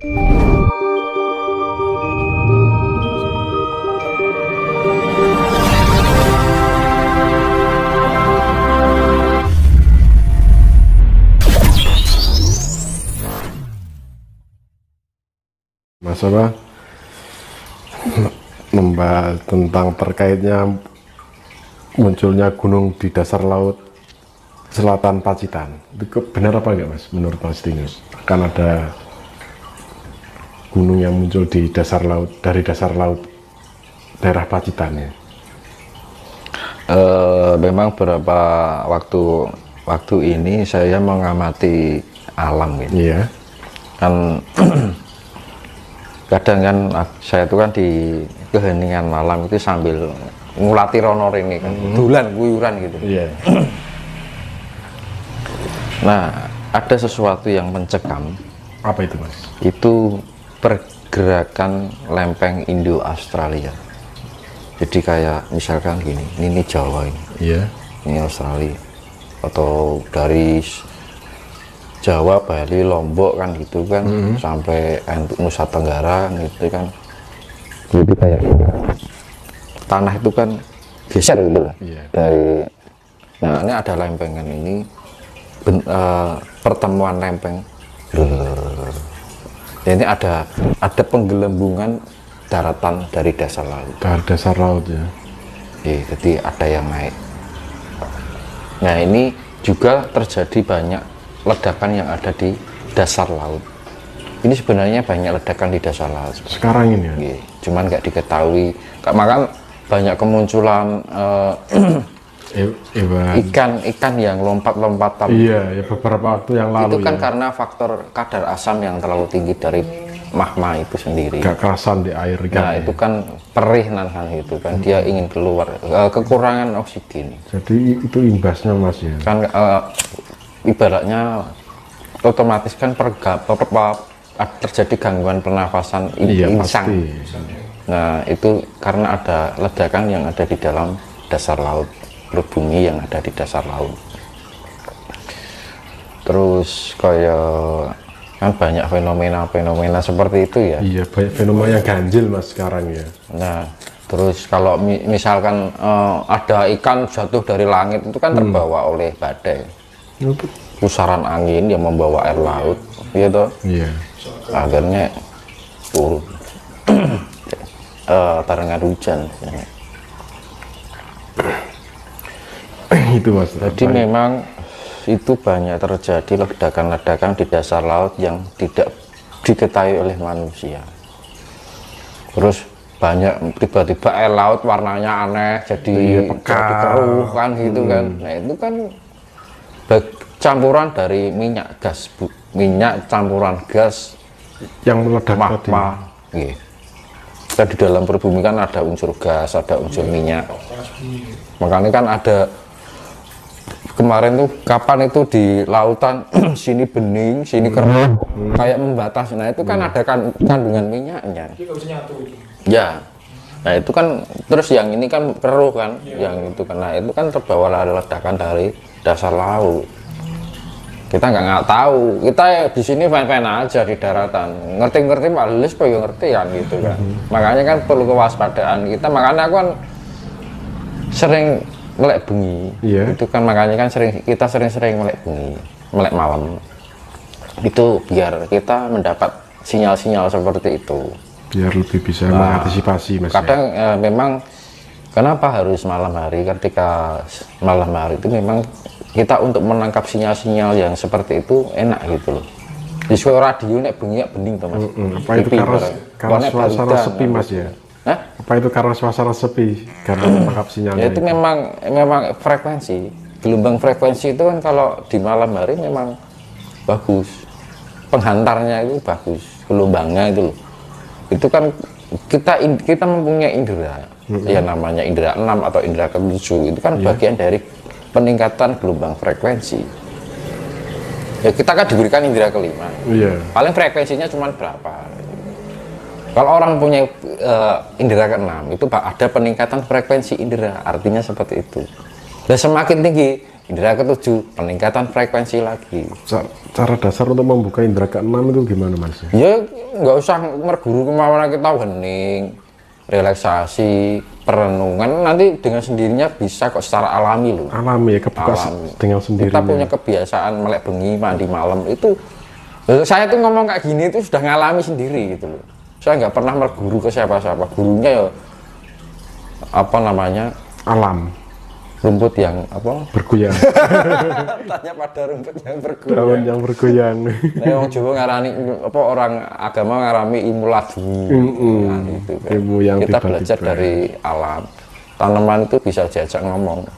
Mas apa membahas tentang terkaitnya munculnya gunung di dasar laut selatan Pacitan. Itu benar apa enggak Mas menurut Mas Dinus? Akan ada gunung yang muncul di dasar laut, dari dasar laut daerah Pacitan ya? Memang beberapa waktu ini saya mengamati alam gitu. Iya. Kan kadang kan saya itu kan di keheningan malam itu sambil ngulati ronor ini kan, dulan guyuran gitu. Iya. Nah, ada sesuatu yang mencekam. Apa itu Mas? Itu pergerakan lempeng Indo-Australia. Jadi kayak misalkan gini, ini Jawa ini, Iya. ini Australia, atau dari Jawa, Bali, Lombok kan gitu kan, sampai Nusa Tenggara gitu kan. Jadi kayak gitu. Tanah itu kan geser gitu kan. Iya. Nah ini ada lempengan ini, pertemuan lempeng. Ini ada penggelembungan daratan dari dasar laut. Dari dasar laut ya. Jadi ada yang naik. Nah ini juga terjadi banyak ledakan yang ada di dasar laut. Ini sebenarnya banyak ledakan di dasar laut Sekarang ini ya? cuman nggak diketahui. Maka banyak kemunculan ikan yang lompat-lompatan. Iya, ya beberapa waktu yang lalu Itu kan ya. karena faktor kadar asam yang terlalu tinggi dari magma itu sendiri. Gak kerasan di air kan. Nah itu kan perih kan itu kan, dia ingin keluar, kekurangan oksigen. Jadi itu imbasnya Mas ya. Kan ibaratnya otomatis kan terjadi gangguan pernafasan insang. Pasti. Nah itu karena ada ledakan yang ada di dalam dasar laut, perut bumi yang ada di dasar laut. Terus kayak kan banyak fenomena seperti itu ya. Iya, banyak fenomena yang ganjil Mas sekarang ya. Nah terus kalau misalkan ada ikan jatuh dari langit itu kan terbawa oleh badai, pusaran angin yang membawa air laut gitu. Iya. Akhirnya barengan hujan. Itu Mas. Jadi memang itu banyak terjadi ledakan-ledakan di dasar laut yang tidak diketahui oleh manusia. Terus banyak tiba-tiba air laut warnanya aneh, jadi keruh kan gitu kan. Nah itu kan campuran dari minyak gas, minyak campuran gas yang meledak magma. Kita di dalam perut bumi kan ada unsur gas, ada unsur minyak. Makanya kan ada kemarin tuh kapan itu di lautan sini bening, sini kering, kayak membatas. Nah itu kan ada kandungan minyaknya. Ya, nah itu kan terus yang ini kan keruh kan, yang itu kan. Nah itu kan terbawa ledakan dari dasar laut. Kita nggak tahu, kita di sini fine-fine aja di daratan, ngerti-ngerti malis kok ya ngerti kan gitu kan. Makanya kan perlu kewaspadaan kita. Makanya aku kan sering melek bengi. Itu kan makanya kan kita sering melek bengi, melek malam. Itu biar kita mendapat sinyal-sinyal seperti itu. Biar lebih bisa mengantisipasi Mas. Kadang memang kenapa harus malam hari? Ketika malam hari itu memang kita untuk menangkap sinyal-sinyal yang seperti itu enak gitu loh. Di suara radio nek bengi bening to Mas. Apa itu karena suasana sepi Mas ya? Hah? Apa itu karena suasana sepi karena menangkap sinyalnya? Ya itu memang frekuensi. Gelombang frekuensi itu kan kalau di malam hari memang bagus. Penghantarnya itu bagus, gelombangnya itu loh. Itu kan kita mempunyai indera. Ya namanya indera 6 atau indera ke-7 itu kan bagian dari peningkatan gelombang frekuensi. Ya kita kan diberikan indera kelima. Paling frekuensinya cuma berapa? Kalau orang punya indera ke-6 itu ada peningkatan frekuensi indera, artinya seperti itu. Dan semakin tinggi indera ketujuh, peningkatan frekuensi lagi. Cara dasar untuk membuka indera keenam itu gimana Mas? Ya nggak usah merguru kemauan kita, hening, relaksasi, perenungan, nanti dengan sendirinya bisa kok secara alami loh. Alami ya, kebuka dengan sendirinya. Kita punya kebiasaan melek bengi, mandi malam itu. Saya tuh ngomong kayak gini itu sudah ngalami sendiri gitu loh. Saya nggak pernah merguru ke siapa-siapa. Gurunya ya apa namanya, alam, rumput yang apa bergoyang. tanya pada rumput yang bergoyang. Daun yang bergoyang. Nah, orang Jawa ngarani apa, orang agama ngarami ilmu laduni. Nah, gitu kan. Ilmu yang kita tiba-tiba belajar dari alam. Tanaman itu bisa diajak ngomong.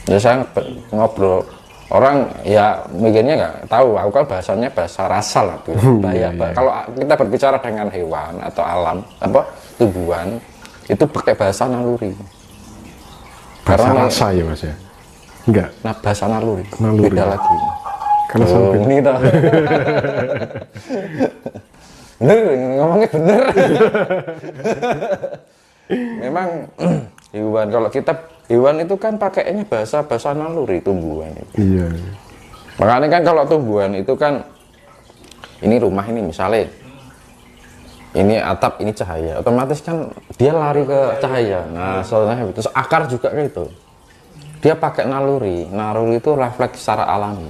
Ya saya ngobrol, orang ya mikirnya nggak tahu, aku kan bahasanya bahasa rasa lah tuh. Kalau kita berbicara dengan hewan atau alam apa tumbuhan itu pakai bahasa naluri. Bahasa Karena rasa ya Mas ya? Enggak. Nah, bahasa naluri. Naluri. Beda lagi. Karena sampai Ini dah. Bener, ngomongnya bener. Memang hewan, kalau kita hewan itu kan pakainya bahasa naluri tumbuhan itu. iya. Makanya kan kalau tumbuhan itu kan ini rumah ini misalnya ini atap, ini cahaya, otomatis kan dia lari ke cahaya. Nah, soalnya terus akar juga kayak itu. Dia pakai naluri. Naluri itu refleks secara alami.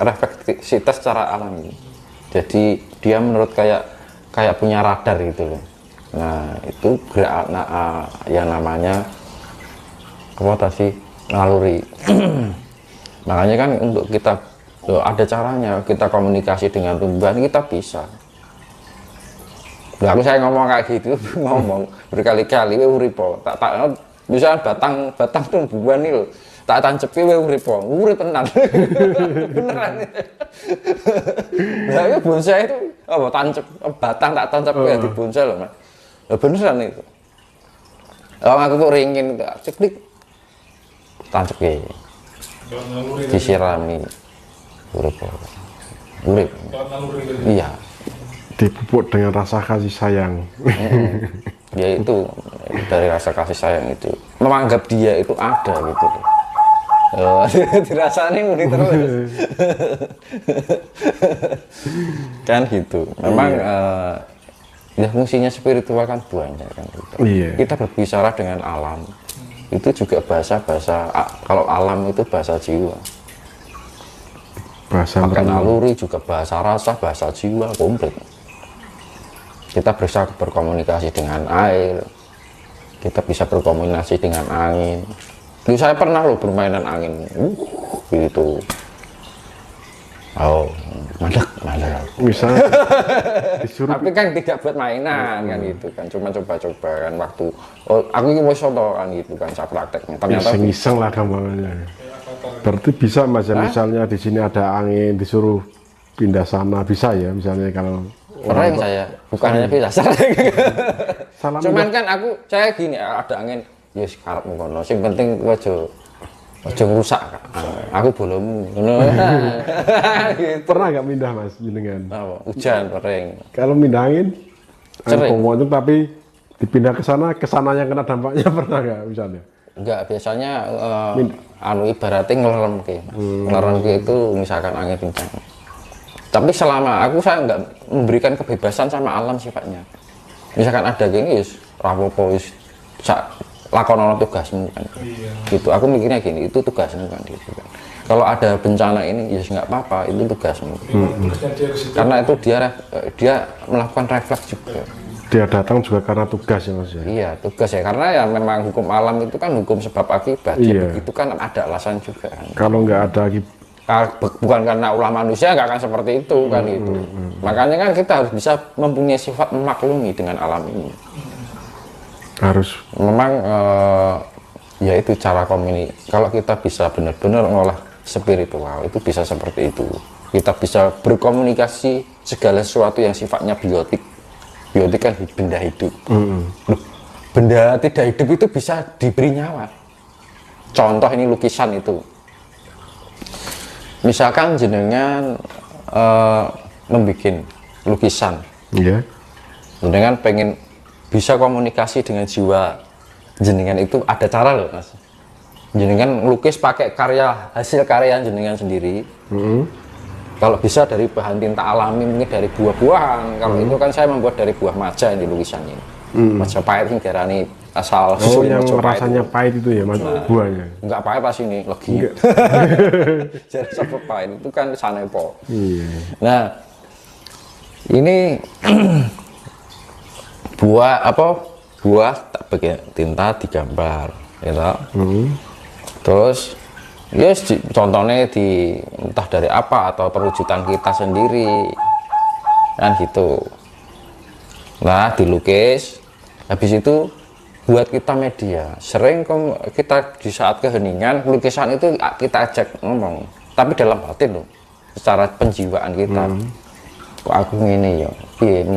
Refleksitas secara alami. Jadi dia menurut kayak punya radar gitu loh. Nah, itu gerak yang namanya apa tadi? Naluri. Makanya kan untuk kita ada caranya kita komunikasi dengan tumbuhan, kita bisa. Nah, saya ngomong kayak gitu, ngomong berkali-kali, we uripo, tak misalnya batang tumbuhan itu, tak tancepi we uripo, urip tenan, beneran. Nah, itu bonsai itu, apa tancep batang tak tancep ya di bonsai loh, Mas. Beneran itu. Kalau aku tuh ringin, ceklik, tancep ya, disirami, uripo, urip, iya. Dipupuk dengan rasa kasih sayang. Ya itu dari rasa kasih sayang itu menganggap dia itu ada gitu. Dirasani muni terus. Kan gitu. Memang ya fungsinya spiritual kan banyak kan gitu. Iya. Kita berbicara dengan alam. Itu juga bahasa kalau alam itu bahasa jiwa. Bahasa Pakai naluri juga bahasa rasa, bahasa jiwa komplit. Kita bisa berkomunikasi dengan air, kita bisa berkomunikasi dengan angin. Dulu saya pernah loh bermainan angin, gitu. Oh, mantap. Misalnya disuruh. Tapi kan tidak buat mainan kan gitu kan, cuma coba-coba kan waktu. Oh, aku ini mau soto kan gitu kan, saya prakteknya. Ternyata Iseng-iseng lah gambarnya. Berarti bisa Mas ya, misalnya di sini ada angin, disuruh pindah sana, bisa ya misalnya kalau. sering saya, bukan hanya bisa sering. Cuman kan saya gini, ada angin, ya sekarang mungkin, yang penting wajah rusak. Aku belum. Gitu. Pernah nggak pindah Mas jenengan? Hujan sering. Kalau pindah angin, Sering. itu tapi dipindah ke sana yang kena dampaknya pernah nggak misalnya? Enggak, biasanya ibaratnya ngelerem itu misalkan angin kencang. Tapi selama saya nggak memberikan kebebasan sama alam sifatnya. Misalkan ada gini, yus rapopo, yus lakonono tugasmu kan. Gitu. Aku mikirnya gini, itu tugasmu kan gitu kan. Kalau ada bencana ini, yus nggak apa-apa, itu tugasmu. Karena itu dia melakukan refleks juga. Dia datang juga karena tugas ya Mas ya? Iya, tugas ya. Karena ya memang hukum alam itu kan hukum sebab akibat. Iya. Itu kan ada alasan juga kan. Kalau nggak ada Bukan karena ulah manusia nggak akan seperti itu kan itu. Makanya kan kita harus bisa mempunyai sifat memaklumi dengan alam ini. Harus. Memang ya itu cara komunikasi. Kalau kita bisa benar-benar mengolah spiritual itu bisa seperti itu. Kita bisa berkomunikasi segala sesuatu yang sifatnya biotik. Biotik kan benda hidup. Benda tidak hidup itu bisa diberi nyawa. Contoh ini lukisan itu. Misalkan jenengan membuat lukisan, Iya. jenengan pengen bisa komunikasi dengan jiwa jenengan itu ada cara loh Mas. jenengan ngelukis pakai hasil karya jenengan sendiri. Kalau bisa dari bahan tinta alami, mungkin dari buah-buahan. Kalau itu kan saya membuat dari buah maja ini lukisannya. Majapahit yang darani asal yang rasanya pahit itu ya, buahnya. Enggak pahit pas ini, legi. Jadi sampai pahit itu kan sanepo. Iya. Nah, ini buah tak pakai tinta digambar, gitu. Terus contohnya entah dari apa atau perwujudan kita sendiri kan gitu. Nah, dilukis, habis itu buat kita media. Sering kita di saat keheningan lukisan itu kita ajak ngomong, tapi dalam batin loh, secara penjiwaan kita. Kok aku ngene ya, piye.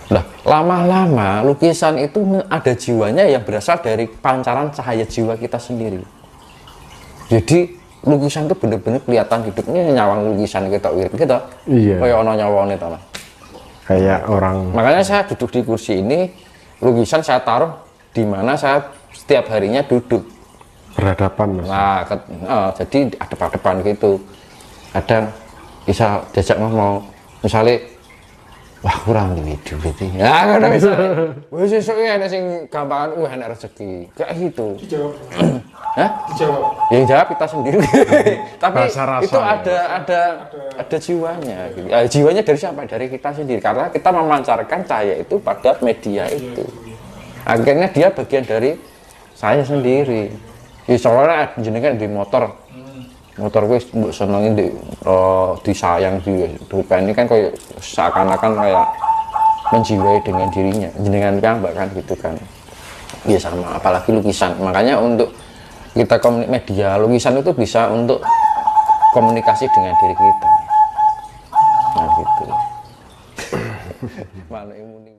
Nah, lama-lama lukisan itu ada jiwanya yang berasal dari pancaran cahaya jiwa kita sendiri. Jadi lukisan itu bener-bener kelihatan hidupnya, nyawang lukisan kita wirid gitu. Iya. Kayak ono nyawangnya to. Kayak orang. Makanya saya duduk di kursi ini, lukisan saya taruh di mana saya setiap harinya duduk Berhadapan, Mas. nah jadi adep-adepan gitu. Kadang bisa diajak ngomong, misalnya wah kurang duit ya kan bisa wis sesuk enek sing gampangan enek rezeki kayak gitu. Dijawab. Hah? Dijawab. Yang jawab kita sendiri. Tapi Rasa-rasa itu ya. ada jiwanya gitu. Jiwanya dari siapa? Dari kita sendiri, karena kita memancarkan cahaya itu pada media itu. Akhirnya dia bagian dari saya sendiri. Ya soalnya jenengan di motor gue mbok senengin disayang di ini kan kayak seakan-akan kayak menjiwai dengan dirinya, jenengan piyambak kan gitu kan. Ya sama, apalagi lukisan. Makanya untuk kita media lukisan itu bisa untuk komunikasi dengan diri kita. Nah gitu. Mana imun